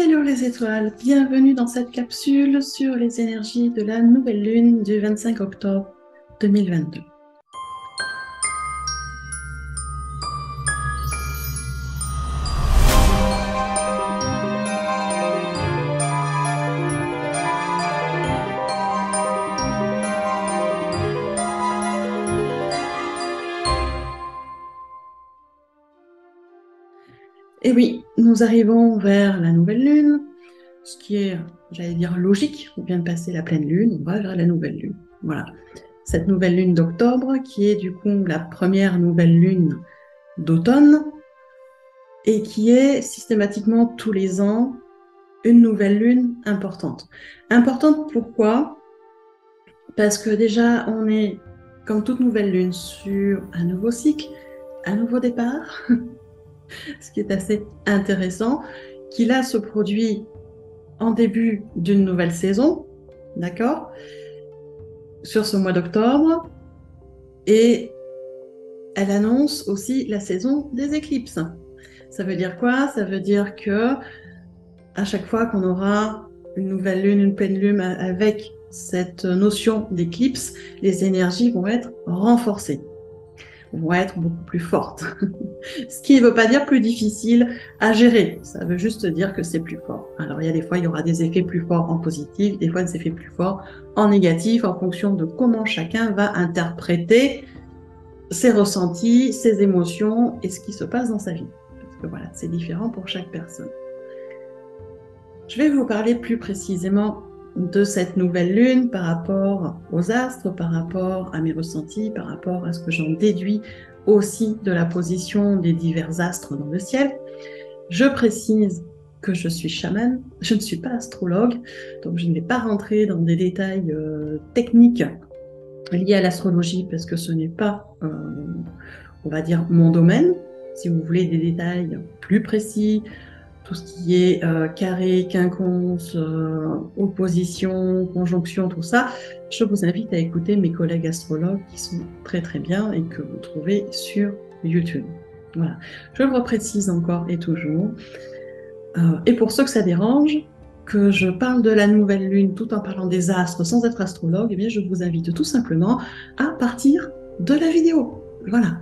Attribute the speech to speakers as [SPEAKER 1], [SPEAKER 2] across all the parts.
[SPEAKER 1] Hello les étoiles, bienvenue dans cette capsule sur les énergies de la nouvelle lune du 25 octobre 2022. Et oui, nous arrivons vers la nouvelle lune, ce qui est, j'allais dire, logique. On vient de passer la pleine lune, on va vers la nouvelle lune. Voilà. Cette nouvelle lune d'octobre, qui est du coup la première nouvelle lune d'automne, et qui est systématiquement tous les ans une nouvelle lune importante. Importante pourquoi? Parce que déjà, on est, comme toute nouvelle lune, sur un nouveau cycle, un nouveau départ, ce qui est assez intéressant, qui là se produit en début d'une nouvelle saison, d'accord, sur ce mois d'octobre, et elle annonce aussi la saison des éclipses. Ça veut dire quoi? Ça veut dire que à chaque fois qu'on aura une nouvelle lune, une pleine lune avec cette notion d'éclipse, les énergies vont être renforcées, vont être beaucoup plus fortes. Ce qui ne veut pas dire plus difficile à gérer, ça veut juste dire que c'est plus fort. Alors il y a des fois, il y aura des effets plus forts en positif, des fois des effets plus forts en négatif, en fonction de comment chacun va interpréter ses ressentis, ses émotions et ce qui se passe dans sa vie. Parce que voilà, c'est différent pour chaque personne. Je vais vous parler plus précisément de cette nouvelle lune par rapport aux astres, par rapport à mes ressentis, par rapport à ce que j'en déduis aussi de la position des divers astres dans le ciel. Je précise que je suis chamane, je ne suis pas astrologue, donc je ne vais pas rentrer dans des détails techniques liés à l'astrologie parce que ce n'est pas, on va dire, mon domaine. Si vous voulez des détails plus précis, tout ce qui est carré, quinconce, opposition, conjonction, tout ça, je vous invite à écouter mes collègues astrologues qui sont très très bien et que vous trouvez sur YouTube. Voilà, je le reprécise encore et toujours. Et pour ceux que ça dérange, que je parle de la nouvelle lune tout en parlant des astres sans être astrologue, eh bien je vous invite tout simplement à partir de la vidéo. Voilà,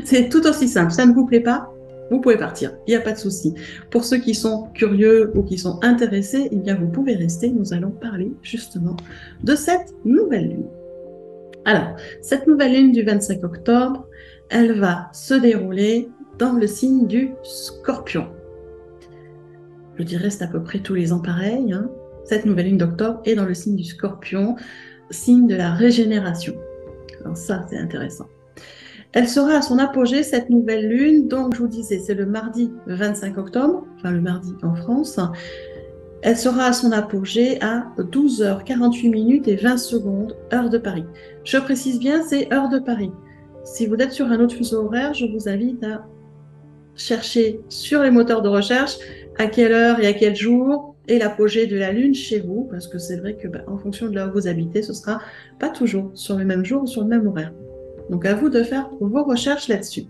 [SPEAKER 1] c'est tout aussi simple. Ça ne vous plaît pas? Vous pouvez partir, il n'y a pas de souci. Pour ceux qui sont curieux ou qui sont intéressés, eh bien vous pouvez rester. Nous allons parler justement de cette nouvelle lune. Alors, cette nouvelle lune du 25 octobre, elle va se dérouler dans le signe du Scorpion. Je dirais c'est à peu près tous les ans pareil. Hein. Cette nouvelle lune d'octobre est dans le signe du Scorpion, signe de la régénération. Alors ça, c'est intéressant. Elle sera à son apogée, cette nouvelle lune, donc je vous disais, c'est le mardi 25 octobre, enfin le mardi en France. Elle sera à son apogée à 12h48 et 20 secondes, heure de Paris. Je précise bien, c'est heure de Paris. Si vous êtes sur un autre fuseau horaire, je vous invite à chercher sur les moteurs de recherche à quelle heure et à quel jour est l'apogée de la lune chez vous, parce que c'est vrai que en fonction de là où vous habitez, ce sera pas toujours sur le même jour ou sur le même horaire. Donc à vous de faire vos recherches là-dessus.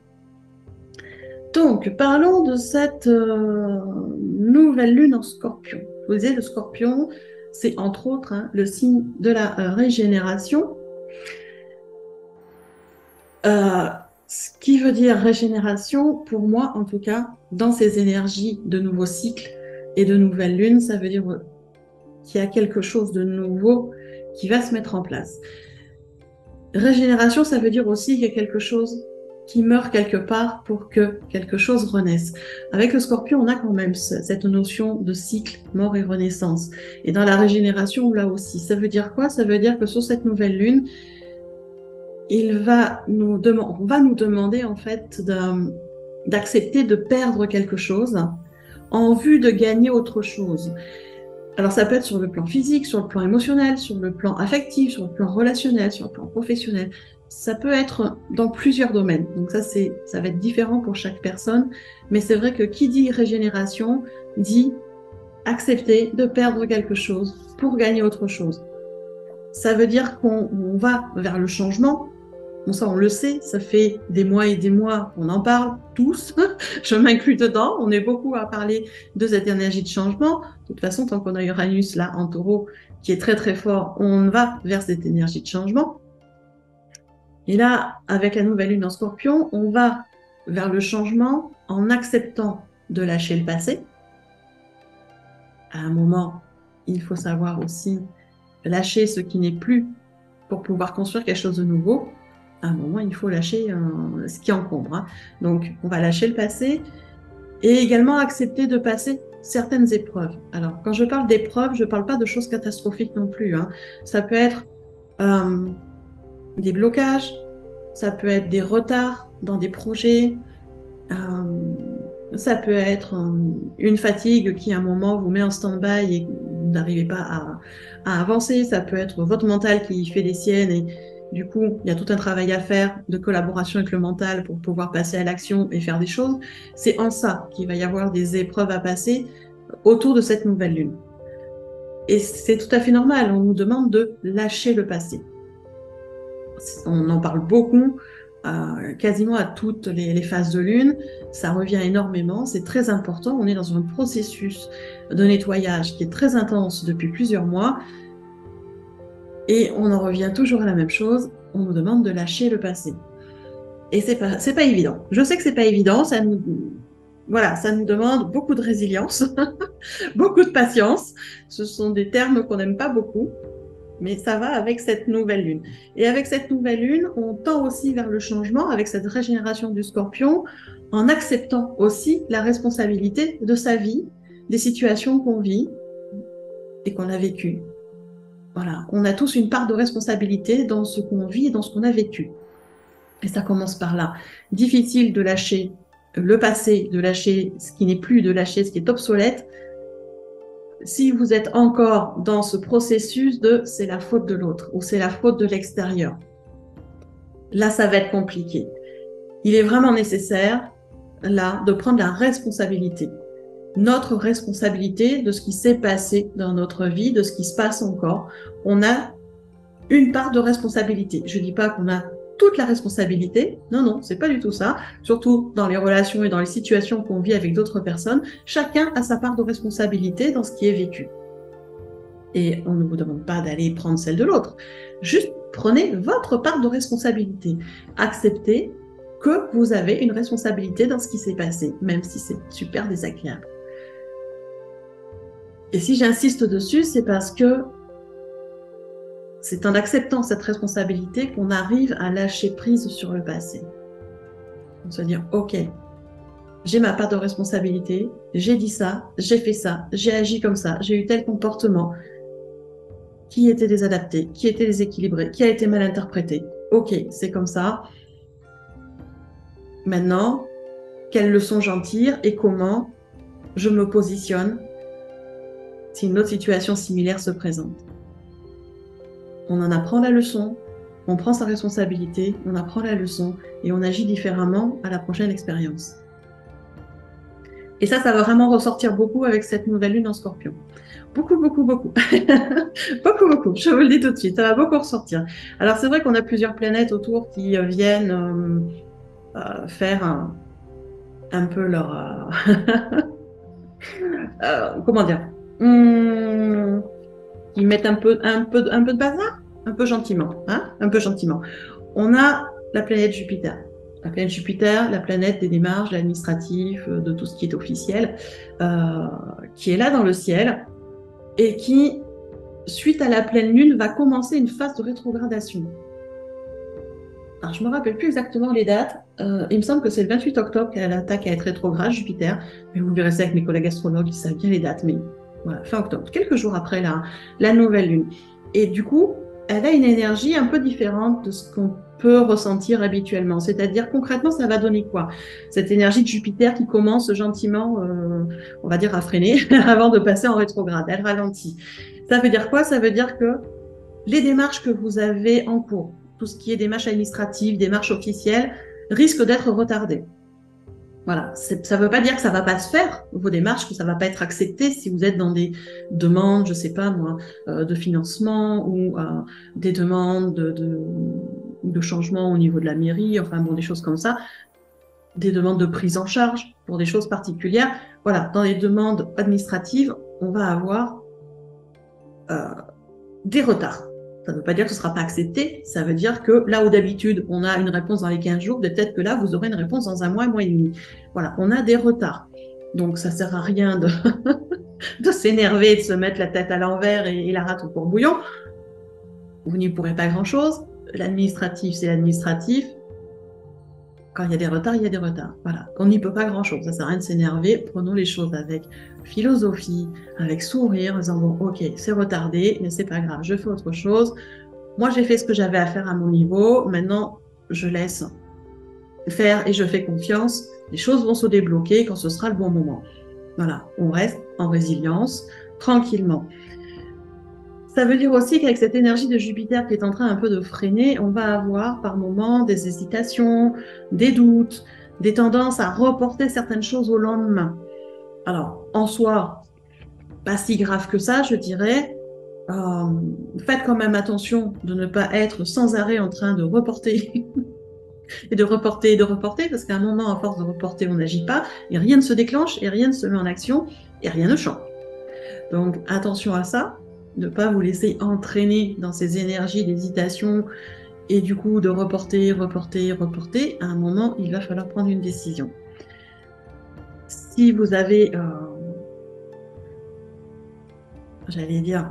[SPEAKER 1] Donc parlons de cette nouvelle lune en Scorpion. Je vous disais, le Scorpion, c'est entre autres le signe de la régénération. Ce qui veut dire régénération, pour moi en tout cas, dans ces énergies de nouveaux cycles et de nouvelles lunes, ça veut dire qu'il y a quelque chose de nouveau qui va se mettre en place. Régénération, ça veut dire aussi qu'il y a quelque chose qui meurt quelque part pour que quelque chose renaisse. Avec le Scorpion, on a quand même cette notion de cycle, mort et renaissance. Et dans la régénération, là aussi, ça veut dire quoi? Ça veut dire que sur cette nouvelle lune, on va nous demander en fait d'accepter de perdre quelque chose en vue de gagner autre chose. Alors ça peut être sur le plan physique, sur le plan émotionnel, sur le plan affectif, sur le plan relationnel, sur le plan professionnel. Ça peut être dans plusieurs domaines. Donc ça va être différent pour chaque personne. Mais c'est vrai que qui dit régénération dit accepter de perdre quelque chose pour gagner autre chose. Ça veut dire qu'on va vers le changement, Bon, ça, on le sait, ça fait des mois et des mois qu'on en parle tous. Je m'inclus dedans. On est beaucoup à parler de cette énergie de changement. De toute façon, tant qu'on a Uranus là en taureau, qui est très très fort, on va vers cette énergie de changement. Et là, avec la nouvelle lune en Scorpion, on va vers le changement en acceptant de lâcher le passé. À un moment, il faut savoir aussi lâcher ce qui n'est plus pour pouvoir construire quelque chose de nouveau. À un moment, il faut lâcher ce qui encombre. Hein. Donc, on va lâcher le passé et également accepter de passer certaines épreuves. Alors, quand je parle d'épreuves, je ne parle pas de choses catastrophiques non plus. Hein. Ça peut être des blocages, ça peut être des retards dans des projets, ça peut être une fatigue qui à un moment vous met en stand-by et vous n'arrivez pas à avancer, ça peut être votre mental qui fait des siennes et du coup il y a tout un travail à faire de collaboration avec le mental pour pouvoir passer à l'action et faire des choses. C'est en ça qu'il va y avoir des épreuves à passer autour de cette nouvelle lune. Et c'est tout à fait normal, on nous demande de lâcher le passé. On en parle beaucoup, quasiment à toutes les phases de lune. Ça revient énormément, c'est très important. On est dans un processus de nettoyage qui est très intense depuis plusieurs mois. Et on en revient toujours à la même chose. On nous demande de lâcher le passé. Et c'est pas évident. Je sais que c'est pas évident. Ça nous demande beaucoup de résilience, beaucoup de patience. Ce sont des termes qu'on n'aime pas beaucoup. Mais ça va avec cette nouvelle lune. Et avec cette nouvelle lune, on tend aussi vers le changement, avec cette régénération du Scorpion, en acceptant aussi la responsabilité de sa vie, des situations qu'on vit et qu'on a vécues. Voilà, on a tous une part de responsabilité dans ce qu'on vit et dans ce qu'on a vécu. Et ça commence par là. Difficile de lâcher le passé, de lâcher ce qui n'est plus, de lâcher ce qui est obsolète, si vous êtes encore dans ce processus de c'est la faute de l'autre ou c'est la faute de l'extérieur. Là, ça va être compliqué. Il est vraiment nécessaire, là, de prendre la responsabilité. Notre responsabilité de ce qui s'est passé dans notre vie, de ce qui se passe encore. On a une part de responsabilité. Je ne dis pas qu'on a toute la responsabilité. Non, non, c'est pas du tout ça. Surtout dans les relations et dans les situations qu'on vit avec d'autres personnes, chacun a sa part de responsabilité dans ce qui est vécu. Et on ne vous demande pas d'aller prendre celle de l'autre. Juste prenez votre part de responsabilité. Acceptez que vous avez une responsabilité dans ce qui s'est passé, même si c'est super désagréable. Et si j'insiste dessus, c'est parce que c'est en acceptant cette responsabilité qu'on arrive à lâcher prise sur le passé. On se dire, ok, j'ai ma part de responsabilité, j'ai dit ça, j'ai fait ça, j'ai agi comme ça, j'ai eu tel comportement qui était désadapté, qui était déséquilibré, qui a été mal interprété. Ok, c'est comme ça. Maintenant, quelles leçons j'en tire et comment je me positionne si une autre situation similaire se présente. On en apprend la leçon, on prend sa responsabilité, on apprend la leçon et on agit différemment à la prochaine expérience. Et ça va vraiment ressortir beaucoup avec cette nouvelle lune en Scorpion. Beaucoup, beaucoup, beaucoup. Beaucoup, beaucoup. Je vous le dis tout de suite, ça va beaucoup ressortir. Alors c'est vrai qu'on a plusieurs planètes autour qui viennent faire un peu leur... comment dire qui mettent un peu de bazar, un peu gentiment, hein, un peu gentiment. On a la planète Jupiter. La planète Jupiter, la planète des démarches, de l'administratif, de tout ce qui est officiel, qui est là dans le ciel et qui, suite à la pleine lune, va commencer une phase de rétrogradation. Alors, je ne me rappelle plus exactement les dates. Il me semble que c'est le 28 octobre qu'elle attaque à être rétrograde, Jupiter. Mais vous verrez ça avec mes collègues astrologues, ils savent bien les dates. Mais voilà, fin octobre, quelques jours après la nouvelle lune. Et du coup, elle a une énergie un peu différente de ce qu'on peut ressentir habituellement. C'est-à-dire, concrètement, ça va donner quoi? Cette énergie de Jupiter qui commence gentiment, on va dire, à freiner avant de passer en rétrograde. Elle ralentit. Ça veut dire quoi? Ça veut dire que les démarches que vous avez en cours, tout ce qui est démarches administratives, démarches officielles, risquent d'être retardées. Voilà, ça ne veut pas dire que ça ne va pas se faire, vos démarches, que ça ne va pas être accepté si vous êtes dans des demandes, je ne sais pas moi, de financement ou des demandes de changement au niveau de la mairie, enfin bon, des choses comme ça, des demandes de prise en charge pour des choses particulières. Voilà, dans les demandes administratives, on va avoir des retards. Ça ne veut pas dire que ce ne sera pas accepté, ça veut dire que là où d'habitude on a une réponse dans les 15 jours, peut-être que là vous aurez une réponse dans un mois et demi. Voilà, on a des retards. Donc ça ne sert à rien de s'énerver, de se mettre la tête à l'envers et la rate au courbouillon. Vous n'y pourrez pas grand-chose. L'administratif, c'est l'administratif. Quand il y a des retards, il y a des retards. Voilà, on n'y peut pas grand-chose. Ça ne sert à rien de s'énerver. Prenons les choses avec philosophie, avec sourire, en disant bon, ok, c'est retardé, mais c'est pas grave, je fais autre chose. Moi, j'ai fait ce que j'avais à faire à mon niveau. Maintenant, je laisse faire et je fais confiance. Les choses vont se débloquer quand ce sera le bon moment. Voilà, on reste en résilience, tranquillement. Ça veut dire aussi qu'avec cette énergie de Jupiter qui est en train un peu de freiner, on va avoir par moments des hésitations, des doutes, des tendances à reporter certaines choses au lendemain. Alors, en soi, pas si grave que ça, je dirais. Faites quand même attention de ne pas être sans arrêt en train de reporter et de reporter et de reporter, parce qu'à un moment, à force de reporter, on n'agit pas, et rien ne se déclenche, et rien ne se met en action, et rien ne change. Donc, attention à ça, ne pas vous laisser entraîner dans ces énergies d'hésitation, et du coup, de reporter, reporter, reporter. À un moment, il va falloir prendre une décision. Si vous avez, j'allais dire,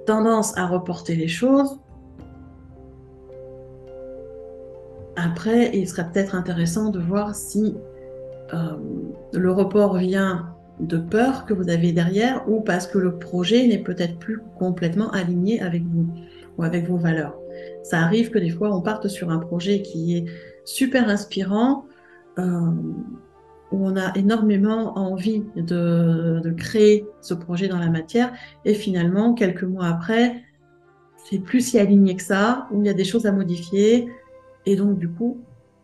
[SPEAKER 1] tendance à reporter les choses, après, il serait peut-être intéressant de voir si le report vient de peur que vous avez derrière ou parce que le projet n'est peut-être plus complètement aligné avec vous ou avec vos valeurs. Ça arrive que des fois, on parte sur un projet qui est super inspirant, où on a énormément envie de créer ce projet dans la matière, et finalement, quelques mois après, c'est plus si aligné que ça, où il y a des choses à modifier, et donc du coup,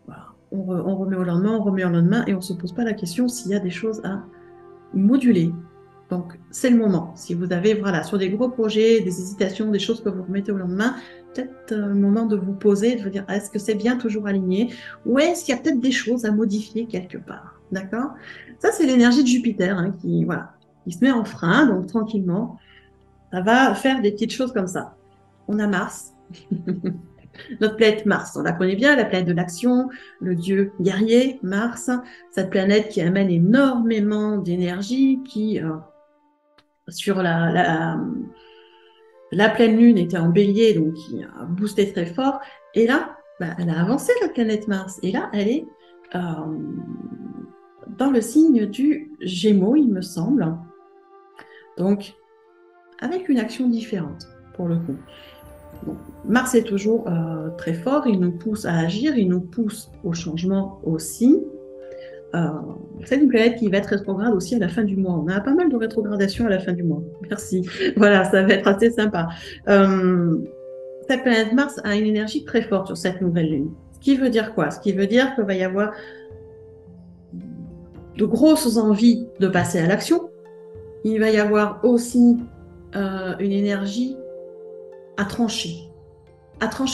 [SPEAKER 1] voilà, on remet au lendemain, on remet au lendemain, et on ne se pose pas la question s'il y a des choses à moduler. Donc, c'est le moment. Si vous avez, voilà, sur des gros projets, des hésitations, des choses que vous remettez au lendemain, peut-être le moment de vous poser, de vous dire, est-ce que c'est bien toujours aligné ou est-ce qu'il y a peut-être des choses à modifier quelque part? D'accord? Ça, c'est l'énergie de Jupiter hein, qui, voilà, qui se met en frein, donc tranquillement, ça va faire des petites choses comme ça. On a Mars. Notre planète Mars, on la connaît bien, la planète de l'action, le dieu guerrier, Mars, cette planète qui amène énormément d'énergie, qui, sur la pleine lune, était en bélier, donc qui a boosté très fort. Et là, bah, elle a avancé, la planète Mars. Et là, elle est dans le signe du Gémeaux, il me semble. Donc, avec une action différente, pour le coup. Bon, Mars est toujours très fort, il nous pousse à agir, il nous pousse au changement aussi. C'est une planète qui va être rétrograde aussi à la fin du mois. On a pas mal de rétrogradation à la fin du mois. Merci. Voilà, ça va être assez sympa. Cette planète Mars a une énergie très forte sur cette nouvelle lune. Ce qui veut dire quoi? Ce qui veut dire qu'il va y avoir de grosses envies de passer à l'action. Il va y avoir aussi une énergie à trancher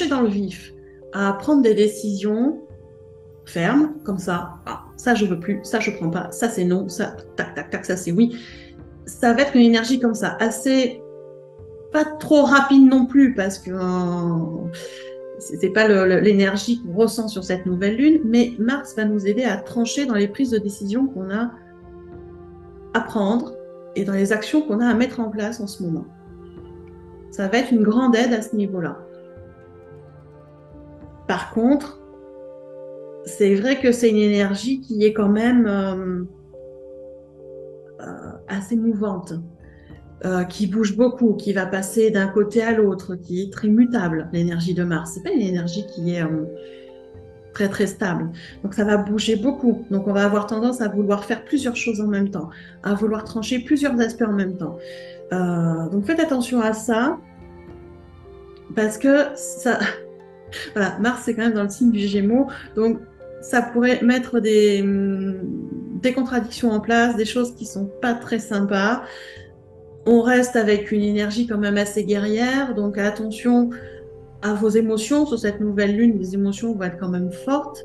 [SPEAKER 1] dans le vif, à prendre des décisions fermes, comme ça. Ah, ça je veux plus, ça je prends pas, ça c'est non, ça tac tac tac, ça c'est oui. Ça va être une énergie comme ça, assez pas trop rapide non plus parce que c'est pas l'énergie qu'on ressent sur cette nouvelle lune, mais Mars va nous aider à trancher dans les prises de décision qu'on a à prendre et dans les actions qu'on a à mettre en place en ce moment. Ça va être une grande aide à ce niveau-là. Par contre, c'est vrai que c'est une énergie qui est quand même assez mouvante, qui bouge beaucoup, qui va passer d'un côté à l'autre, qui est très mutable, l'énergie de Mars. C'est pas une énergie qui est très très stable. Donc ça va bouger beaucoup. Donc on va avoir tendance à vouloir faire plusieurs choses en même temps, à vouloir trancher plusieurs aspects en même temps. Donc faites attention à ça, parce que ça... voilà, Mars c'est quand même dans le signe du Gémeaux, donc ça pourrait mettre des contradictions en place, des choses qui sont pas très sympas. On reste avec une énergie quand même assez guerrière, donc attention à vos émotions. Sur cette nouvelle lune, les émotions vont être quand même fortes.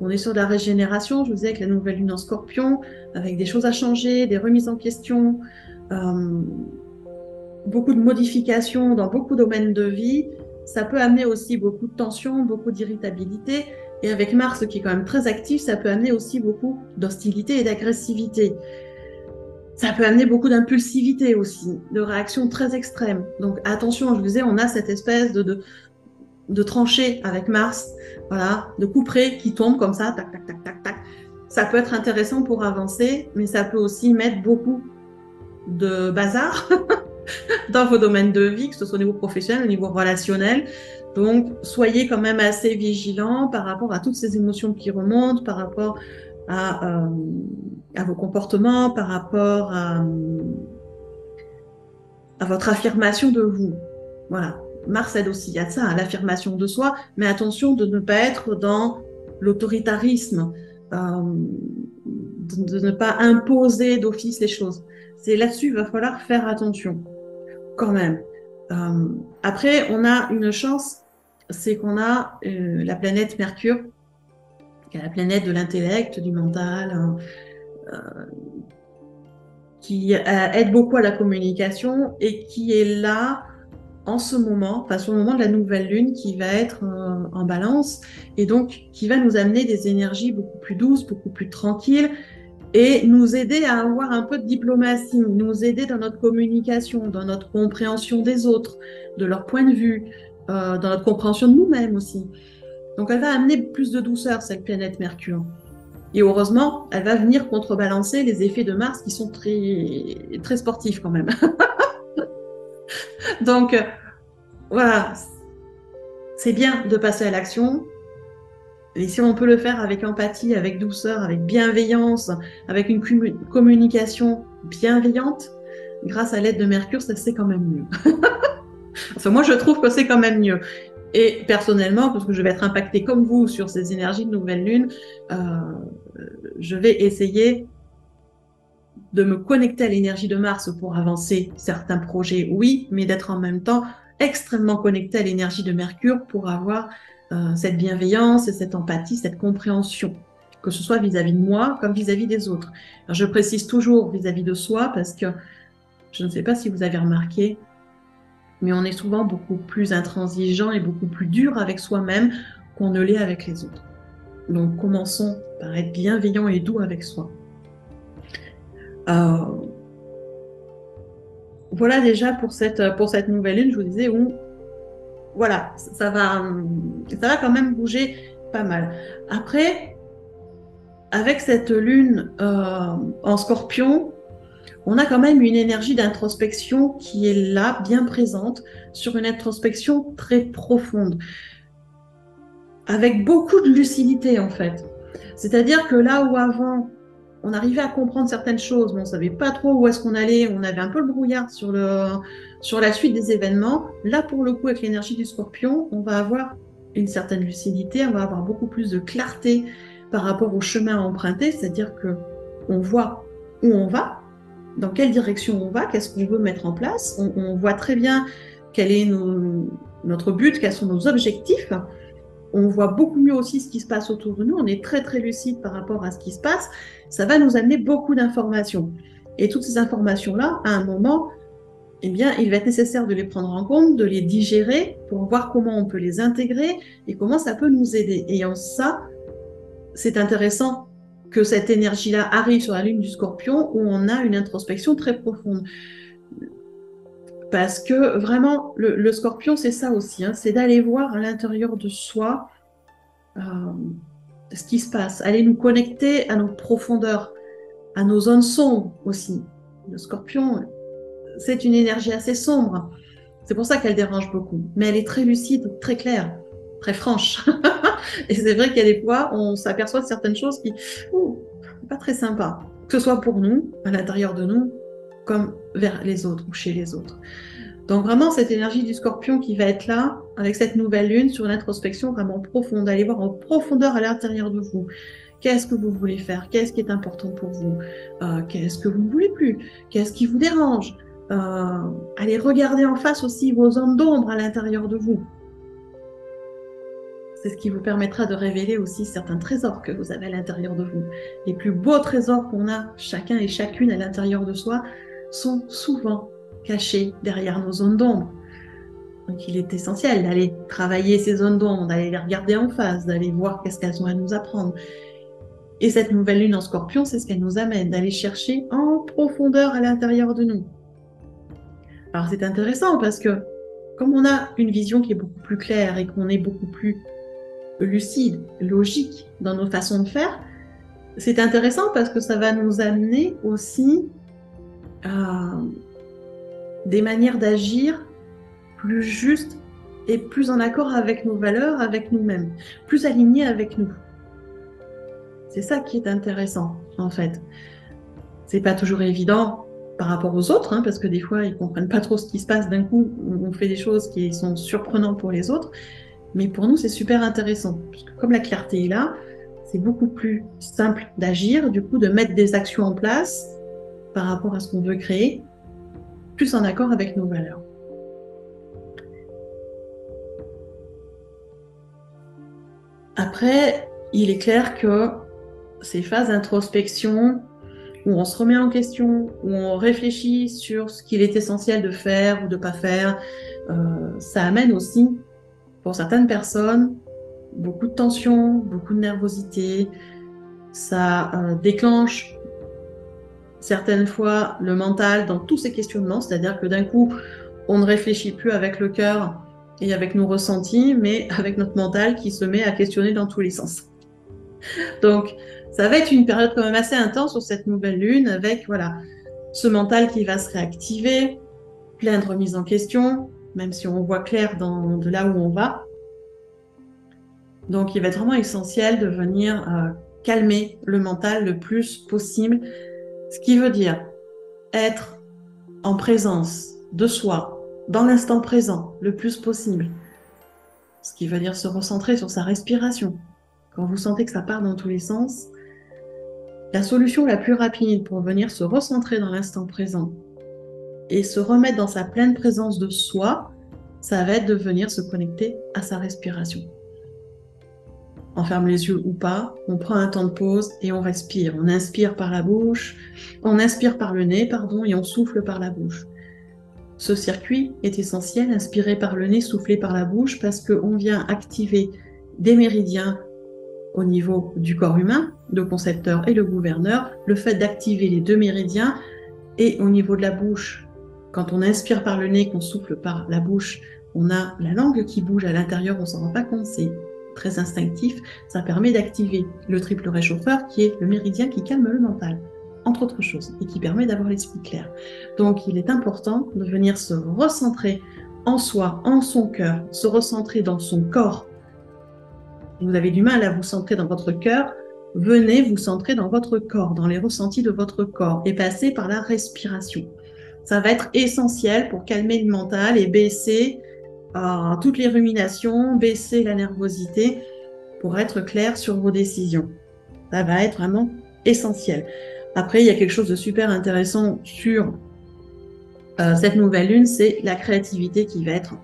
[SPEAKER 1] On est sur de la régénération, je vous disais, avec la nouvelle lune en Scorpion, avec des choses à changer, des remises en question, beaucoup de modifications dans beaucoup de domaines de vie. Ça peut amener aussi beaucoup de tension, beaucoup d'irritabilité. Et avec Mars, qui est quand même très actif, ça peut amener aussi beaucoup d'hostilité et d'agressivité. Ça peut amener beaucoup d'impulsivité aussi, de réactions très extrêmes. Donc attention, je vous disais, on a cette espèce de tranchée avec Mars, voilà, de couperet qui tombe comme ça, tac, tac, tac, tac, tac. Ça peut être intéressant pour avancer, mais ça peut aussi mettre beaucoup de bazar dans vos domaines de vie, que ce soit au niveau professionnel, au niveau relationnel. Donc, soyez quand même assez vigilants par rapport à toutes ces émotions qui remontent, par rapport à vos comportements, par rapport à votre affirmation de vous. Voilà. Mars aide aussi à ça, à l'affirmation de soi, mais attention de ne pas être dans l'autoritarisme, de ne pas imposer d'office les choses. C'est là-dessus, il va falloir faire attention, quand même. Après, on a une chance, c'est qu'on a la planète Mercure, qui est la planète de l'intellect, du mental, qui aide beaucoup à la communication et qui est là en ce moment, enfin sur le moment de la nouvelle lune qui va être en balance et donc qui va nous amener des énergies beaucoup plus douces, beaucoup plus tranquilles et nous aider à avoir un peu de diplomatie, nous aider dans notre communication, dans notre compréhension des autres, de leur point de vue, dans notre compréhension de nous-mêmes aussi. Donc elle va amener plus de douceur, cette planète Mercure. Et heureusement, elle va venir contrebalancer les effets de Mars qui sont très, très sportifs quand même. Donc voilà, c'est bien de passer à l'action. Et si on peut le faire avec empathie, avec douceur, avec bienveillance, avec une communication bienveillante, grâce à l'aide de Mercure, ça c'est quand même mieux. Enfin, moi, je trouve que c'est quand même mieux. Et personnellement, parce que je vais être impactée comme vous sur ces énergies de nouvelle lune, je vais essayer de me connecter à l'énergie de Mars pour avancer certains projets, oui, mais d'être en même temps extrêmement connecté à l'énergie de Mercure pour avoir cette bienveillance et cette empathie, cette compréhension, que ce soit vis-à-vis de moi comme vis-à-vis des autres. Alors, je précise toujours vis-à-vis de soi parce que je ne sais pas si vous avez remarqué, mais on est souvent beaucoup plus intransigeant et beaucoup plus dur avec soi-même qu'on ne l'est avec les autres. Donc commençons par être bienveillant et doux avec soi. Voilà déjà pour cette nouvelle lune, je vous disais, où voilà, ça va quand même bouger pas mal. Après, avec cette lune en Scorpion, on a quand même une énergie d'introspection qui est là, bien présente, sur une introspection très profonde, avec beaucoup de lucidité en fait. C'est-à-dire que là où avant, on arrivait à comprendre certaines choses, mais on ne savait pas trop où est-ce qu'on allait, on avait un peu le brouillard sur la suite des événements. Là, pour le coup, avec l'énergie du Scorpion, on va avoir une certaine lucidité, on va avoir beaucoup plus de clarté par rapport au chemin à emprunter, c'est-à-dire qu'on voit où on va, dans quelle direction on va, qu'est-ce qu'on veut mettre en place, on voit très bien quel est notre but, quels sont nos objectifs. On voit beaucoup mieux aussi ce qui se passe autour de nous, on est très très lucide par rapport à ce qui se passe, ça va nous amener beaucoup d'informations. Et toutes ces informations-là, à un moment, eh bien, il va être nécessaire de les prendre en compte, de les digérer pour voir comment on peut les intégrer et comment ça peut nous aider. Et en ça, c'est intéressant que cette énergie-là arrive sur la lune du Scorpion où on a une introspection très profonde. Parce que vraiment, le Scorpion, c'est ça aussi, hein, c'est d'aller voir à l'intérieur de soi ce qui se passe, aller nous connecter à nos profondeurs, à nos zones sombres aussi. Le Scorpion, c'est une énergie assez sombre. C'est pour ça qu'elle dérange beaucoup. Mais elle est très lucide, très claire, très franche. Et c'est vrai qu'il y a des fois, on s'aperçoit de certaines choses qui sont pas très sympas. Que ce soit pour nous, à l'intérieur de nous, comme vers les autres ou chez les autres. Donc vraiment, cette énergie du Scorpion qui va être là, avec cette nouvelle lune, sur l'introspection vraiment profonde, aller voir en profondeur à l'intérieur de vous. Qu'est-ce que vous voulez faire? Qu'est-ce qui est important pour vous? Qu'est-ce que vous ne voulez plus? Qu'est-ce qui vous dérange? Allez regarder en face aussi vos zones d'ombre à l'intérieur de vous. c'est ce qui vous permettra de révéler aussi certains trésors que vous avez à l'intérieur de vous. Les plus beaux trésors qu'on a, chacun et chacune à l'intérieur de soi, sont souvent cachés derrière nos zones d'ombre. Donc il est essentiel d'aller travailler ces zones d'ombre, d'aller les regarder en face, d'aller voir qu'est-ce qu'elles ont à nous apprendre. Et cette nouvelle lune en Scorpion, c'est ce qu'elle nous amène, d'aller chercher en profondeur à l'intérieur de nous. Alors c'est intéressant parce que comme on a une vision qui est beaucoup plus claire et qu'on est beaucoup plus lucide, logique dans nos façons de faire, c'est intéressant parce que ça va nous amener aussi à des manières d'agir plus justes et plus en accord avec nos valeurs, avec nous-mêmes, plus alignées avec nous. C'est ça qui est intéressant, en fait. C'est pas toujours évident par rapport aux autres, hein, parce que des fois, ils comprennent pas trop ce qui se passe. D'un coup, on fait des choses qui sont surprenantes pour les autres. Mais pour nous, c'est super intéressant. Parce que comme la clarté est là, c'est beaucoup plus simple d'agir, du coup, de mettre des actions en place par rapport à ce qu'on veut créer, plus en accord avec nos valeurs. Après, il est clair que ces phases d'introspection, où on se remet en question, où on réfléchit sur ce qu'il est essentiel de faire ou de ne pas faire, ça amène aussi, pour certaines personnes, beaucoup de tension, beaucoup de nervosité. Ça déclenche certaines fois le mental dans tous ces questionnements, c'est-à-dire que d'un coup, on ne réfléchit plus avec le cœur et avec nos ressentis, mais avec notre mental qui se met à questionner dans tous les sens. Donc, ça va être une période quand même assez intense sur cette nouvelle lune, avec voilà, ce mental qui va se réactiver, plein de remises en question, même si on voit clair de là où on va. Donc, il va être vraiment essentiel de venir calmer le mental le plus possible, ce qui veut dire être en présence de soi, dans l'instant présent, le plus possible. Ce qui veut dire se recentrer sur sa respiration. Quand vous sentez que ça part dans tous les sens, la solution la plus rapide pour venir se recentrer dans l'instant présent et se remettre dans sa pleine présence de soi, ça va être de venir se connecter à sa respiration. On ferme les yeux ou pas, on prend un temps de pause et on respire. On inspire par la bouche, on inspire par le nez, pardon, et on souffle par la bouche. Ce circuit est essentiel, inspirer par le nez, souffler par la bouche, parce qu'on vient activer des méridiens au niveau du corps humain, le concepteur et le gouverneur. Le fait d'activer les deux méridiens et au niveau de la bouche, quand on inspire par le nez, qu'on souffle par la bouche, on a la langue qui bouge à l'intérieur, on ne s'en rend pas compte, c'est très instinctif. Ça permet d'activer le triple réchauffeur qui est le méridien qui calme le mental, entre autres choses, et qui permet d'avoir l'esprit clair. Donc il est important de venir se recentrer en soi, en son cœur, se recentrer dans son corps. Vous avez du mal à vous centrer dans votre cœur, venez vous centrer dans votre corps, dans les ressentis de votre corps, et passer par la respiration. Ça va être essentiel pour calmer le mental et baisser toutes les ruminations, baisser la nervosité pour être clair sur vos décisions. Ça va être vraiment essentiel. Après, il y a quelque chose de super intéressant sur cette nouvelle lune, c'est la créativité qui va être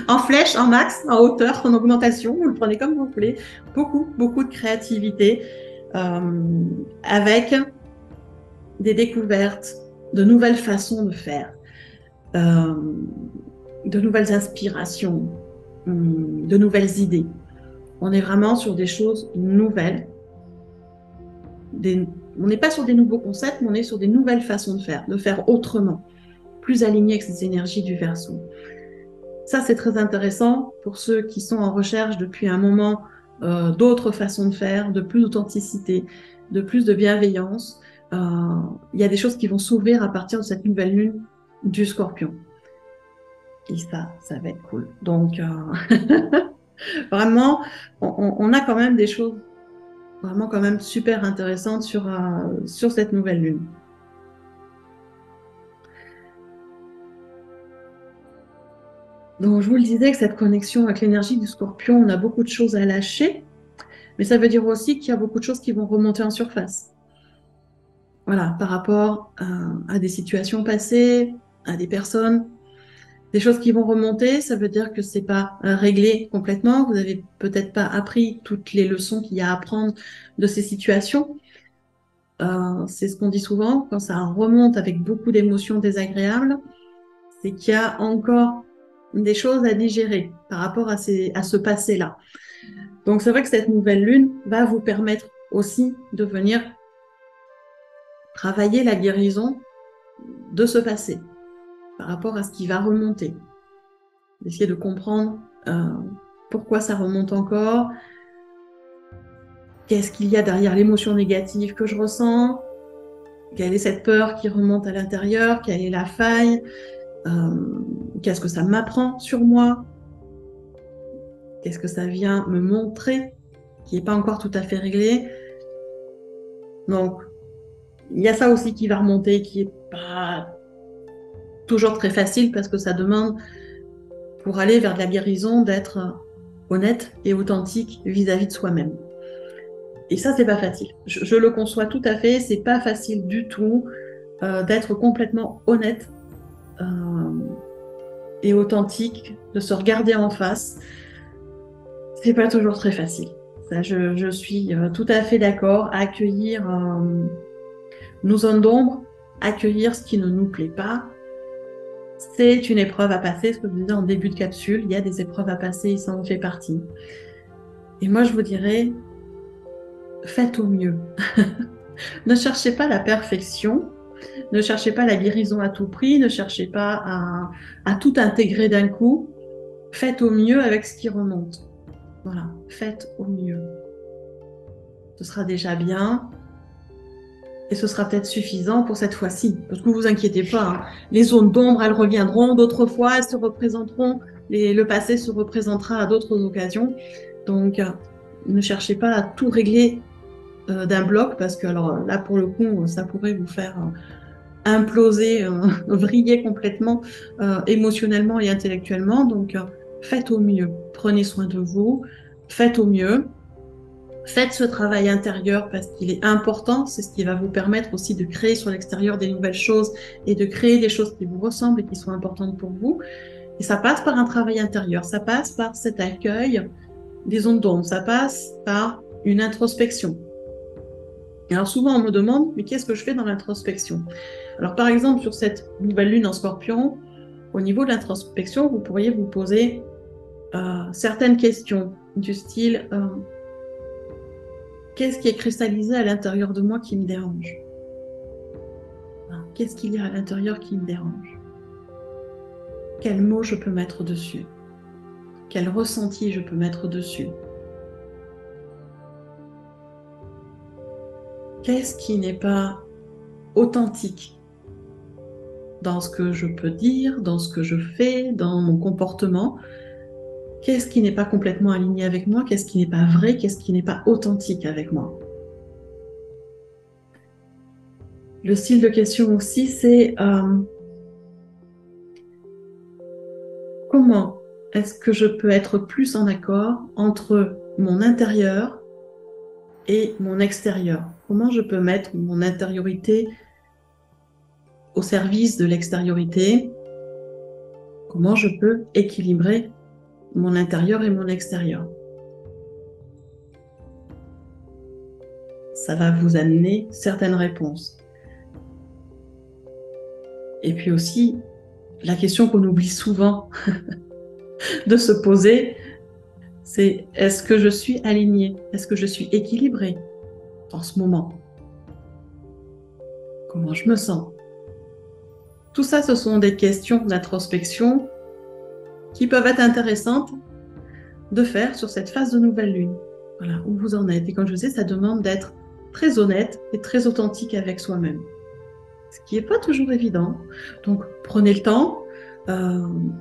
[SPEAKER 1] en flèche, en max, en hauteur, en augmentation. Vous le prenez comme vous voulez. Beaucoup, beaucoup de créativité avec des découvertes, de nouvelles façons de faire, de nouvelles inspirations, de nouvelles idées. On est vraiment sur des choses nouvelles. On n'est pas sur des nouveaux concepts, mais on est sur des nouvelles façons de faire autrement, plus alignées avec ces énergies du Verseau. Ça, c'est très intéressant pour ceux qui sont en recherche depuis un moment d'autres façons de faire, de plus d'authenticité, de plus de bienveillance. Il y a des choses qui vont s'ouvrir à partir de cette nouvelle lune du Scorpion. Et ça va être cool. Donc, vraiment, on a quand même des choses vraiment quand même super intéressantes sur cette nouvelle lune. Donc, je vous le disais que cette connexion avec l'énergie du Scorpion, on a beaucoup de choses à lâcher, mais ça veut dire aussi qu'il y a beaucoup de choses qui vont remonter en surface. Voilà, par rapport à des situations passées, à des personnes. Des choses qui vont remonter, ça veut dire que c'est pas réglé complètement. Vous avez peut-être pas appris toutes les leçons qu'il y a à apprendre de ces situations. C'est ce qu'on dit souvent, quand ça remonte avec beaucoup d'émotions désagréables, c'est qu'il y a encore des choses à digérer par rapport à ce passé-là. Donc c'est vrai que cette nouvelle lune va vous permettre aussi de venir travailler la guérison de ce passé par rapport à ce qui va remonter. D'essayer de comprendre pourquoi ça remonte encore, qu'est-ce qu'il y a derrière l'émotion négative que je ressens, quelle est cette peur qui remonte à l'intérieur, quelle est la faille, qu'est-ce que ça m'apprend sur moi, qu'est-ce que ça vient me montrer qui n'est pas encore tout à fait réglé. Donc, il y a ça aussi qui va remonter, qui n'est pas toujours très facile parce que ça demande, pour aller vers de la guérison, d'être honnête et authentique vis-à-vis de soi-même. Et ça, c'est pas facile. Je le conçois tout à fait, c'est pas facile du tout d'être complètement honnête et authentique, de se regarder en face. C'est pas toujours très facile. Ça, je suis tout à fait d'accord. Accueillir nos zones d'ombre, accueillir ce qui ne nous plaît pas, c'est une épreuve à passer. Ce que je disais en début de capsule, il y a des épreuves à passer, ça en fait partie. Et moi, je vous dirais, faites au mieux. Ne cherchez pas la perfection, ne cherchez pas la guérison à tout prix, ne cherchez pas à tout intégrer d'un coup. Faites au mieux avec ce qui remonte. Voilà, faites au mieux. Ce sera déjà bien et ce sera peut-être suffisant pour cette fois-ci. Parce que vous vous inquiétez pas, hein. Les zones d'ombre, elles reviendront d'autres fois, elles se représenteront, le passé se représentera à d'autres occasions. Donc, ne cherchez pas à tout régler d'un bloc parce que alors là, pour le coup, ça pourrait vous faire imploser, vriller complètement émotionnellement et intellectuellement. Donc, faites au mieux. Prenez soin de vous, faites au mieux. Faites ce travail intérieur parce qu'il est important, c'est ce qui va vous permettre aussi de créer sur l'extérieur des nouvelles choses et de créer des choses qui vous ressemblent et qui sont importantes pour vous. Et ça passe par un travail intérieur, ça passe par cet accueil des ondes d'ombre, ça passe par une introspection. Et alors souvent on me demande, mais qu'est-ce que je fais dans l'introspection? Alors par exemple sur cette nouvelle lune en Scorpion, au niveau de l'introspection, vous pourriez vous poser certaines questions du style qu'est-ce qui est cristallisé à l'intérieur de moi qui me dérange? Qu'est-ce qu'il y a à l'intérieur qui me dérange? Quels mots je peux mettre dessus? Quel ressenti je peux mettre dessus? Qu'est-ce qui n'est pas authentique dans ce que je peux dire, dans ce que je fais, dans mon comportement? Qu'est-ce qui n'est pas complètement aligné avec moi? Qu'est-ce qui n'est pas vrai? Qu'est-ce qui n'est pas authentique avec moi? Le style de question aussi, c'est comment est-ce que je peux être plus en accord entre mon intérieur et mon extérieur? Comment je peux mettre mon intériorité au service de l'extériorité? Comment je peux équilibrer mon intérieur et mon extérieur? Ça va vous amener certaines réponses. Et puis aussi, la question qu'on oublie souvent de se poser, c'est est-ce que je suis alignée? Est-ce que je suis équilibrée en ce moment? Comment je me sens? Tout ça, ce sont des questions d'introspection qui peuvent être intéressantes de faire sur cette phase de nouvelle lune. Voilà, où vous en êtes. Et comme je vous disais, ça demande d'être très honnête et très authentique avec soi-même. Ce qui n'est pas toujours évident. Donc, prenez le temps.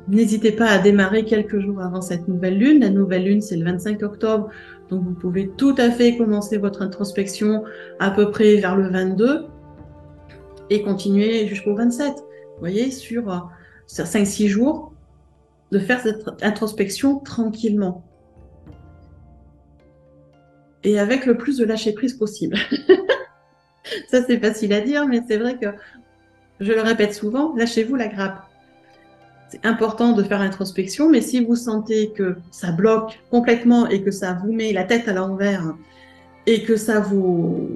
[SPEAKER 1] N'hésitez pas à démarrer quelques jours avant cette nouvelle lune. La nouvelle lune, c'est le 25 octobre. Donc, vous pouvez tout à fait commencer votre introspection à peu près vers le 22 et continuer jusqu'au 27. Vous voyez, sur 5-6 jours, de faire cette introspection tranquillement. Et avec le plus de lâcher-prise possible. Ça, c'est facile à dire, mais c'est vrai que, je le répète souvent, lâchez-vous la grappe. C'est important de faire l'introspection, mais si vous sentez que ça bloque complètement et que ça vous met la tête à l'envers et que ça vous,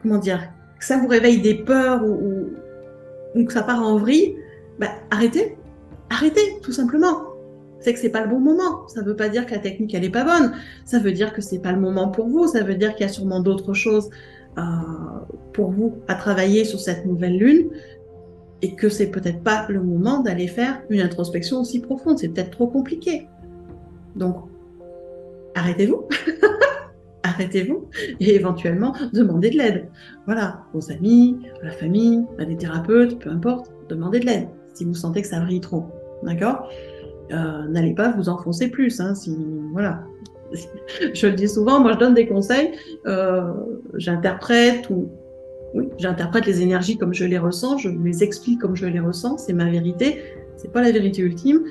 [SPEAKER 1] comment dire, que ça vous réveille des peurs ou que ça part en vrille, bah, arrêtez, arrêtez, tout simplement. C'est que c'est pas le bon moment. Ça veut pas dire que la technique elle est pas bonne. Ça veut dire que c'est pas le moment pour vous. Ça veut dire qu'il y a sûrement d'autres choses euh, pour vous à travailler sur cette nouvelle lune et que c'est peut-être pas le moment d'aller faire une introspection aussi profonde. C'est peut-être trop compliqué. Donc, arrêtez-vous, arrêtez-vous et éventuellement demandez de l'aide. Voilà, aux amis, à la famille, à des thérapeutes, peu importe, demandez de l'aide si vous sentez que ça vrille trop. D'accord? N'allez pas vous enfoncer plus. Hein, si, voilà. Je le dis souvent, moi je donne des conseils, j'interprète oui, j'interprète les énergies comme je les ressens, je vous les explique comme je les ressens, c'est ma vérité, c'est pas la vérité ultime.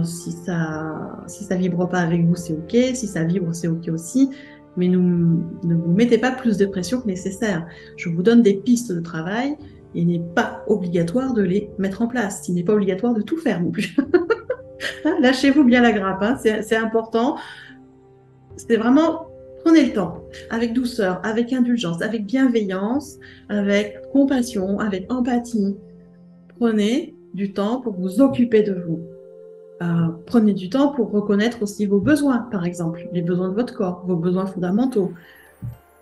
[SPEAKER 1] Si ça vibre pas avec vous, c'est ok, si ça vibre, c'est ok aussi, mais ne vous mettez pas plus de pression que nécessaire. Je vous donne des pistes de travail, et il n'est pas obligatoire de les mettre en place, il n'est pas obligatoire de tout faire non plus. Lâchez-vous bien la grappe, hein, c'est important. C'est vraiment, prenez le temps, avec douceur, avec indulgence, avec bienveillance, avec compassion, avec empathie. Prenez du temps pour vous occuper de vous. Prenez du temps pour reconnaître aussi vos besoins, par exemple, les besoins de votre corps, vos besoins fondamentaux.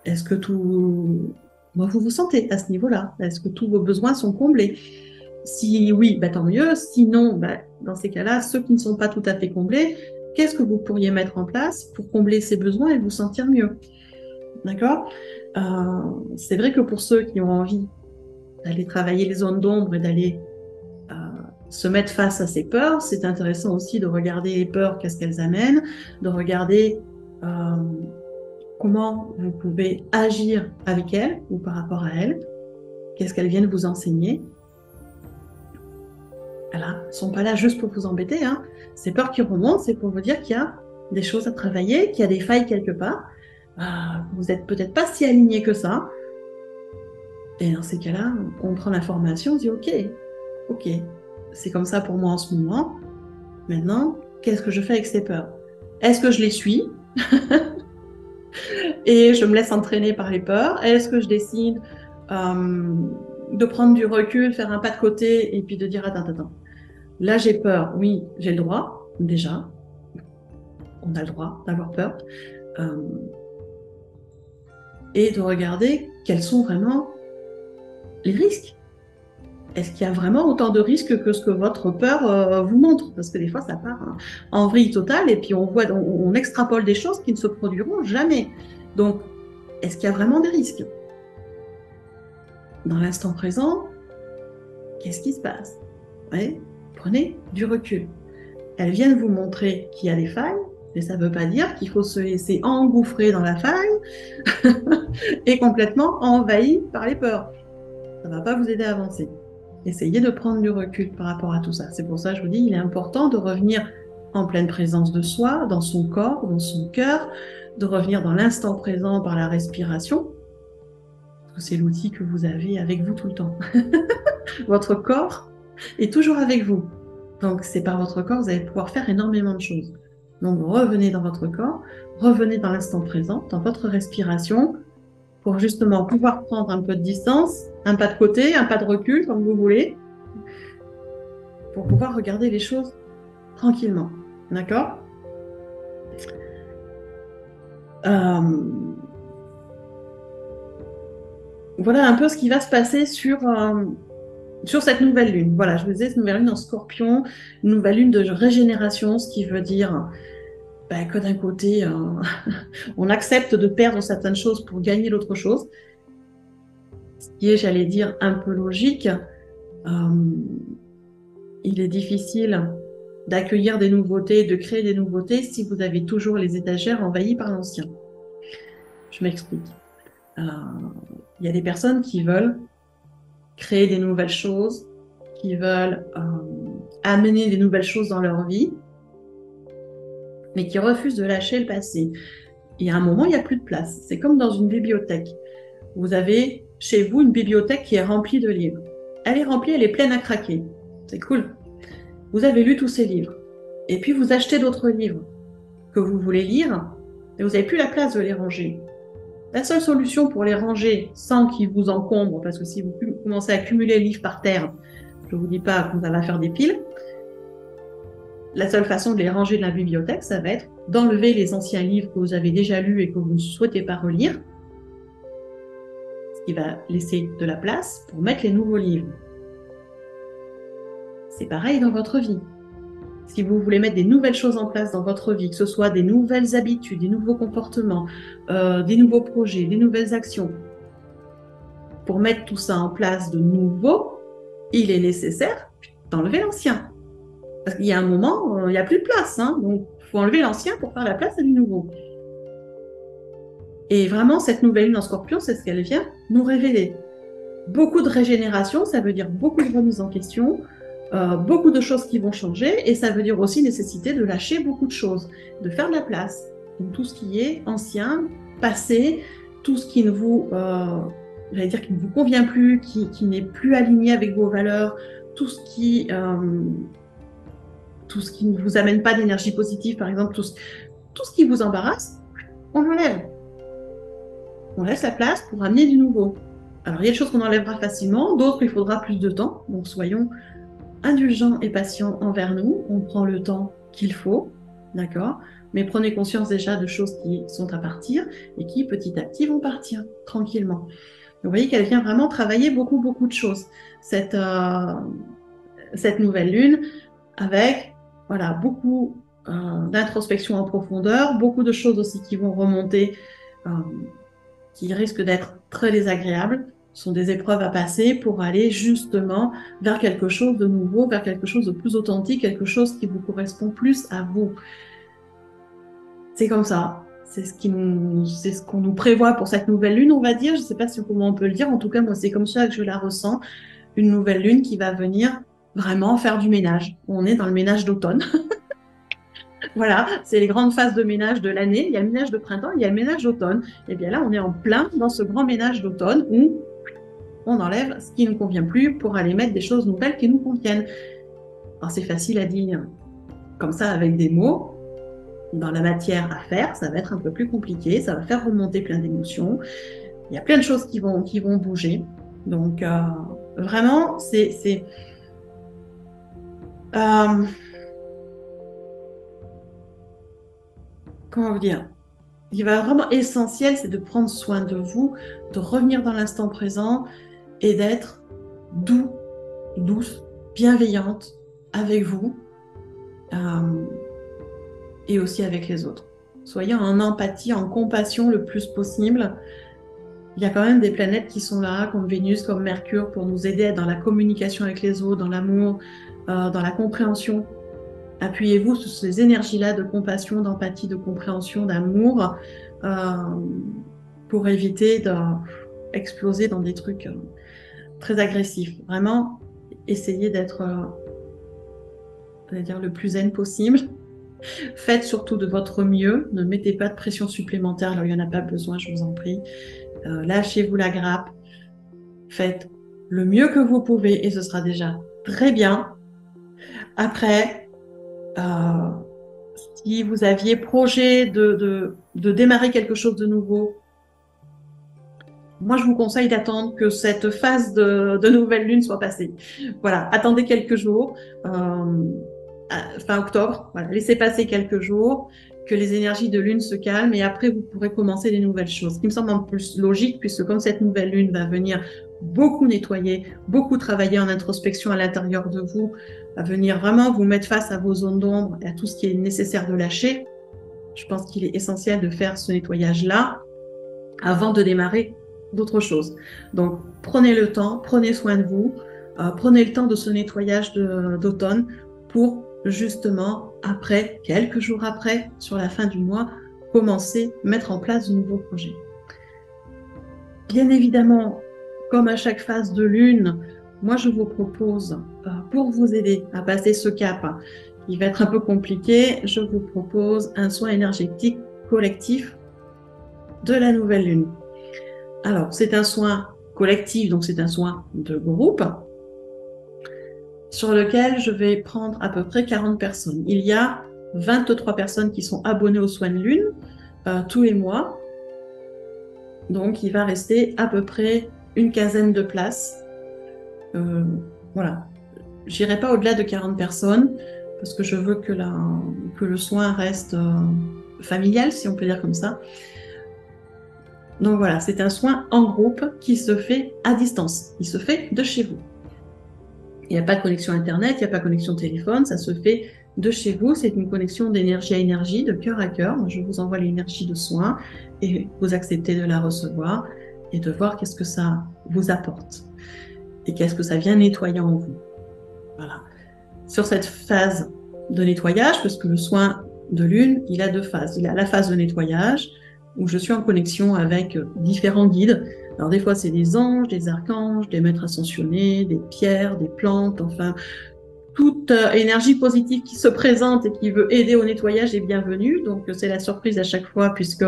[SPEAKER 1] Est-ce que tout... Moi, vous vous sentez à ce niveau-là? Est-ce que tous vos besoins sont comblés? Si oui, bah, tant mieux. Sinon, bah, dans ces cas-là, ceux qui ne sont pas tout à fait comblés, qu'est-ce que vous pourriez mettre en place pour combler ces besoins et vous sentir mieux? D'accord? C'est vrai que pour ceux qui ont envie d'aller travailler les zones d'ombre et d'aller se mettre face à ces peurs, c'est intéressant aussi de regarder les peurs, qu'est-ce qu'elles amènent, de regarder comment vous pouvez agir avec elles ou par rapport à elles, qu'est-ce qu'elles viennent vous enseigner. Voilà, elles ne sont pas là juste pour vous embêter. Hein. Ces peurs qui remontent, c'est pour vous dire qu'il y a des choses à travailler, qu'il y a des failles quelque part. Vous n'êtes peut-être pas si aligné que ça. Et dans ces cas-là, on prend l'information, on dit ok, c'est comme ça pour moi en ce moment. Maintenant, qu'est-ce que je fais avec ces peurs? Est-ce que je les suis et je me laisse entraîner par les peurs? Est-ce que je décide de prendre du recul, faire un pas de côté et puis de dire attends, là j'ai peur, oui, j'ai le droit, déjà, on a le droit d'avoir peur, et de regarder quels sont vraiment les risques. Est-ce qu'il y a vraiment autant de risques que ce que votre peur vous montre? Parce que des fois, ça part en vrille totale et puis on extrapole des choses qui ne se produiront jamais. Donc, est-ce qu'il y a vraiment des risques? Dans l'instant présent, qu'est-ce qui se passe? Ouais, prenez du recul. Elles viennent vous montrer qu'il y a des failles, mais ça ne veut pas dire qu'il faut se laisser engouffrer dans la faille et complètement envahi par les peurs. Ça ne va pas vous aider à avancer. Essayez de prendre du recul par rapport à tout ça. C'est pour ça que je vous dis, il est important de revenir en pleine présence de soi, dans son corps, dans son cœur, de revenir dans l'instant présent par la respiration. C'est l'outil que vous avez avec vous tout le temps. Votre corps est toujours avec vous. Donc c'est par votre corps, vous allez pouvoir faire énormément de choses. Donc revenez dans votre corps, revenez dans l'instant présent, dans votre respiration, pour justement pouvoir prendre un peu de distance, un pas de côté, un pas de recul, comme vous voulez, pour pouvoir regarder les choses tranquillement. D'accord? Voilà un peu ce qui va se passer sur cette nouvelle lune. Voilà, je vous disais, cette nouvelle lune en Scorpion, une nouvelle lune de régénération, ce qui veut dire que d'un côté, on accepte de perdre certaines choses pour gagner l'autre chose, ce qui est, j'allais dire, un peu logique. Il est difficile d'accueillir des nouveautés, de créer des nouveautés si vous avez toujours les étagères envahies par l'ancien. Je m'explique. Il y a des personnes qui veulent créer des nouvelles choses, qui veulent amener des nouvelles choses dans leur vie, mais qui refusent de lâcher le passé. Et à un moment, il n'y a plus de place. C'est comme dans une bibliothèque. Vous avez chez vous une bibliothèque qui est remplie de livres. Elle est remplie, elle est pleine à craquer. c'est cool. Vous avez lu tous ces livres. Et puis vous achetez d'autres livres que vous voulez lire, et vous n'avez plus la place de les ranger. La seule solution pour les ranger sans qu'ils vous encombrent, parce que si vous commencez à accumuler les livres par terre, je ne vous dis pas que vous allez faire des piles, la seule façon de les ranger de la bibliothèque, ça va être d'enlever les anciens livres que vous avez déjà lus et que vous ne souhaitez pas relire, ce qui va laisser de la place pour mettre les nouveaux livres. C'est pareil dans votre vie. Si vous voulez mettre des nouvelles choses en place dans votre vie, que ce soit des nouvelles habitudes, des nouveaux comportements, des nouveaux projets, des nouvelles actions, pour mettre tout ça en place de nouveau, il est nécessaire d'enlever l'ancien. Parce qu'il y a un moment, il n'y a plus de place, hein, donc il faut enlever l'ancien pour faire la place à du nouveau. Et vraiment, cette nouvelle lune en Scorpion, c'est ce qu'elle vient nous révéler. Beaucoup de régénération, ça veut dire beaucoup de remise en question, beaucoup de choses qui vont changer, et ça veut dire aussi nécessité de lâcher beaucoup de choses, de faire de la place. Donc tout ce qui est ancien, passé, tout ce qui ne vous, j'allais dire, qui ne vous convient plus, qui n'est plus aligné avec vos valeurs, tout ce qui ne vous amène pas d'énergie positive, par exemple, tout ce qui vous embarrasse, on enlève. On laisse la place pour amener du nouveau. Alors, il y a des choses qu'on enlèvera facilement, d'autres, il faudra plus de temps. Donc, soyons indulgents et patients envers nous. On prend le temps qu'il faut, d'accord? Mais prenez conscience déjà de choses qui sont à partir et qui, petit à petit, vont partir tranquillement. Vous voyez qu'elle vient vraiment travailler beaucoup, beaucoup de choses. Cette nouvelle lune, avec voilà, beaucoup d'introspection en profondeur, beaucoup de choses aussi qui vont remonter, qui risquent d'être très désagréables. Ce sont des épreuves à passer pour aller justement vers quelque chose de nouveau, vers quelque chose de plus authentique, quelque chose qui vous correspond plus à vous. C'est comme ça. C'est ce qu'on nous prévoit pour cette nouvelle lune, on va dire. Je ne sais pas comment on peut le dire. En tout cas, moi, c'est comme ça que je la ressens. Une nouvelle lune qui va venir vraiment faire du ménage. On est dans le ménage d'automne. Voilà, c'est les grandes phases de ménage de l'année. Il y a le ménage de printemps, il y a le ménage d'automne. Et bien là, on est en plein dans ce grand ménage d'automne où on enlève ce qui ne nous convient plus pour aller mettre des choses nouvelles qui nous conviennent. Alors c'est facile à dire comme ça avec des mots. Dans la matière à faire, ça va être un peu plus compliqué. Ça va faire remonter plein d'émotions. Il y a plein de choses qui vont bouger. Donc vraiment, comment vous dire? Il va vraiment essentiel, c'est de prendre soin de vous, de revenir dans l'instant présent et d'être douce, bienveillante avec vous et aussi avec les autres. Soyez en empathie, en compassion le plus possible. Il y a quand même des planètes qui sont là, comme Vénus, comme Mercure, pour nous aider dans la communication avec les autres, dans l'amour, dans la compréhension. Appuyez-vous sur ces énergies-là de compassion, d'empathie, de compréhension, d'amour, pour éviter d'exploser dans des trucs très agressifs. Vraiment, essayez d'être le plus zen possible. Faites surtout de votre mieux. Ne mettez pas de pression supplémentaire. Alors, il n'y en a pas besoin, je vous en prie. Lâchez-vous la grappe. Faites le mieux que vous pouvez et ce sera déjà très bien. Après, si vous aviez projet de démarrer quelque chose de nouveau, moi, je vous conseille d'attendre que cette phase de nouvelle lune soit passée. Voilà, attendez quelques jours, fin octobre, voilà, laissez passer quelques jours, que les énergies de lune se calment et après, vous pourrez commencer des nouvelles choses. Ce qui me semble en plus logique, puisque comme cette nouvelle lune va venir beaucoup nettoyer, beaucoup travailler en introspection à l'intérieur de vous, va venir vraiment vous mettre face à vos zones d'ombre et à tout ce qui est nécessaire de lâcher, je pense qu'il est essentiel de faire ce nettoyage-là avant de démarrer d'autres choses. Donc, prenez le temps, prenez soin de vous, prenez le temps de ce nettoyage d'automne pour justement, après, quelques jours après, sur la fin du mois, commencer à mettre en place de nouveaux projets. Bien évidemment, comme à chaque phase de lune, moi je vous propose, pour vous aider à passer ce cap, qui va être un peu compliqué, je vous propose un soin énergétique collectif de la nouvelle lune. Alors, c'est un soin collectif, donc c'est un soin de groupe. sur lequel je vais prendre à peu près 40 personnes. Il y a 23 personnes qui sont abonnées aux soins de lune tous les mois. Donc, il va rester à peu près une quinzaine de places. Voilà. J'irai pas au-delà de 40 personnes parce que je veux que le soin reste familial, si on peut dire comme ça. Donc voilà, c'est un soin en groupe qui se fait à distance. Il se fait de chez vous. Il n'y a pas de connexion Internet, il n'y a pas de connexion téléphone, ça se fait de chez vous. C'est une connexion d'énergie à énergie, de cœur à cœur. Je vous envoie l'énergie de soin et vous acceptez de la recevoir et de voir qu'est-ce que ça vous apporte et qu'est-ce que ça vient nettoyer en vous. Voilà. Sur cette phase de nettoyage, parce que le soin de lune, il a deux phases. Il a la phase de nettoyage, où je suis en connexion avec différents guides. Alors des fois, c'est des anges, des archanges, des maîtres ascensionnés, des pierres, des plantes, enfin, toute énergie positive qui se présente et qui veut aider au nettoyage est bienvenue. Donc c'est la surprise à chaque fois, puisque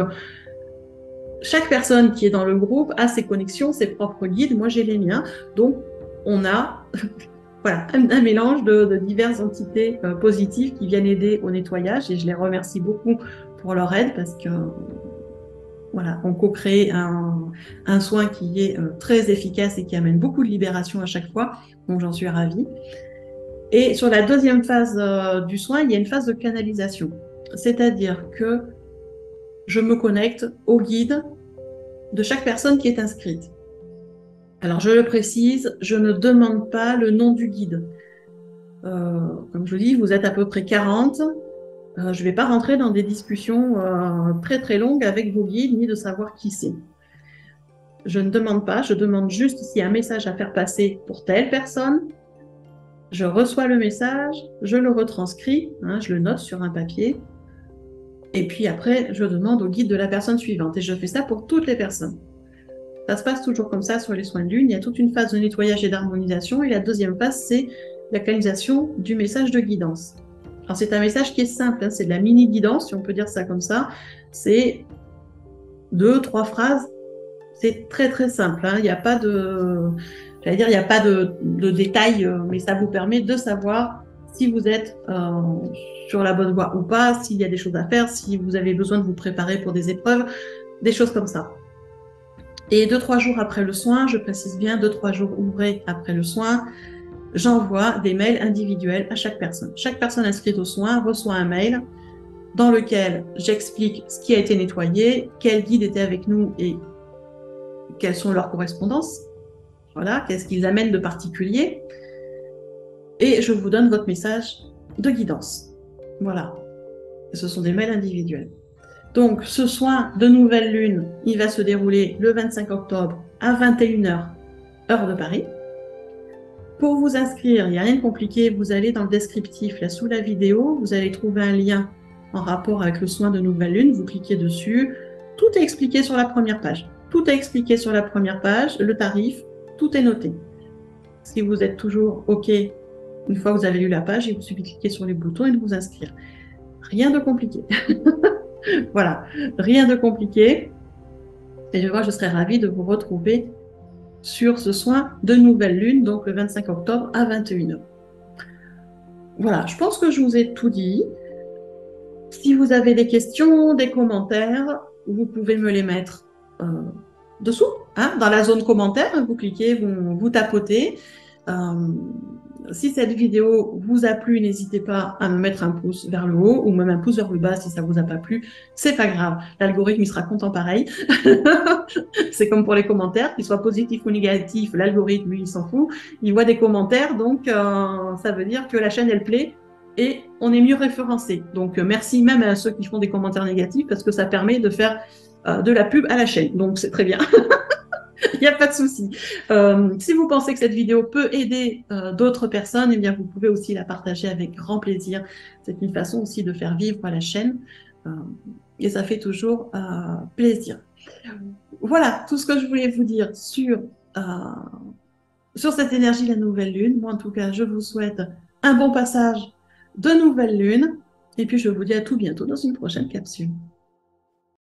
[SPEAKER 1] chaque personne qui est dans le groupe a ses connexions, ses propres guides. Moi, j'ai les miens. Donc, on a voilà, un mélange de diverses entités positives qui viennent aider au nettoyage. Et je les remercie beaucoup pour leur aide parce que voilà, on co-crée un soin qui est très efficace et qui amène beaucoup de libération à chaque fois. Donc, j'en suis ravie. Et sur la deuxième phase du soin, il y a une phase de canalisation. C'est-à-dire que je me connecte au guide de chaque personne qui est inscrite. Alors, je le précise, je ne demande pas le nom du guide. Comme je vous dis, vous êtes à peu près 40. Je ne vais pas rentrer dans des discussions très très longues avec vos guides, ni de savoir qui c'est. Je ne demande pas, je demande juste s'il y a un message à faire passer pour telle personne. Je reçois le message, je le retranscris, je le note sur un papier. Et puis après, je demande au guide de la personne suivante. Et je fais ça pour toutes les personnes. Ça se passe toujours comme ça sur les soins de lune. Il y a toute une phase de nettoyage et d'harmonisation. Et la deuxième phase, c'est la canalisation du message de guidance. Alors, c'est un message qui est simple. C'est de la mini-guidance, si on peut dire ça comme ça. C'est 2-3 phrases. C'est très, très simple. Il n'y a pas de... J'allais dire, il n'y a pas de détails, mais ça vous permet de savoir si vous êtes sur la bonne voie ou pas, s'il y a des choses à faire, si vous avez besoin de vous préparer pour des épreuves, des choses comme ça. Et 2-3 jours après le soin, je précise bien 2-3 jours ouvrés après le soin, j'envoie des mails individuels à chaque personne. Chaque personne inscrite au soin reçoit un mail dans lequel j'explique ce qui a été nettoyé, quel guide était avec nous et quelles sont leurs correspondances. Voilà, qu'est-ce qu'ils amènent de particulier. Et je vous donne votre message de guidance. Voilà. Ce sont des mails individuels. Donc, ce soin de nouvelle lune, il va se dérouler le 25 octobre à 21h, heure de Paris. Pour vous inscrire, il n'y a rien de compliqué. Vous allez dans le descriptif, là sous la vidéo, vous allez trouver un lien en rapport avec le soin de nouvelle lune. Vous cliquez dessus. Tout est expliqué sur la première page. Tout est expliqué sur la première page, le tarif, tout est noté. Si vous êtes toujours OK, une fois que vous avez lu la page, il vous suffit de cliquer sur les boutons et de vous inscrire. Rien de compliqué. Voilà, rien de compliqué. Et je serais ravie de vous retrouver sur ce soin de nouvelle lune, donc le 25 octobre à 21h. Voilà, je pense que je vous ai tout dit. Si vous avez des questions, des commentaires, vous pouvez me les mettre dessous, dans la zone commentaire. Vous cliquez, vous tapotez. Si cette vidéo vous a plu, n'hésitez pas à me mettre un pouce vers le haut ou même un pouce vers le bas si ça vous a pas plu. C'est pas grave, l'algorithme il sera content pareil. C'est comme pour les commentaires, qu'ils soient positifs ou négatifs, l'algorithme lui il s'en fout. Il voit des commentaires, donc ça veut dire que la chaîne elle plaît et on est mieux référencé. Donc merci même à ceux qui font des commentaires négatifs parce que ça permet de faire de la pub à la chaîne. Donc c'est très bien. Il n'y a pas de souci. Si vous pensez que cette vidéo peut aider d'autres personnes, eh bien, vous pouvez aussi la partager avec grand plaisir. C'est une façon aussi de faire vivre la chaîne et ça fait toujours plaisir. Voilà tout ce que je voulais vous dire sur cette énergie de la nouvelle lune. Moi, en tout cas, je vous souhaite un bon passage de nouvelle lune et puis je vous dis à tout bientôt dans une prochaine capsule.